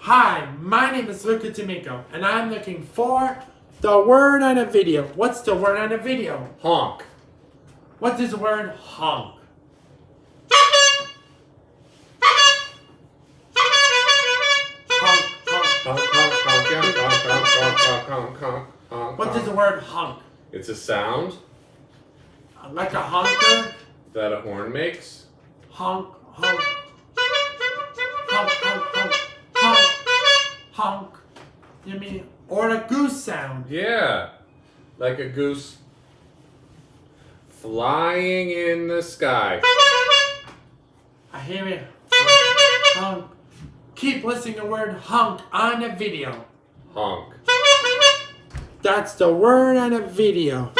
Hi, my name is Luca D'Amico, and I'm looking for the word on a video. What's the word on a video? Honk. What is the word honk? Honk, honk. Honk, honk, honk, yeah. Honk, honk, honk, honk, honk, honk, honk. What is the word honk? It's a sound Like a honker? that a horn makes. Honk, honk. Honk, honk, honk. Honk, honk. You mean, or a goose sound? Yeah. Like a goose flying in the sky. I hear it. Honk. Keep listening to the word honk on a video. Honk. That's the word on a video.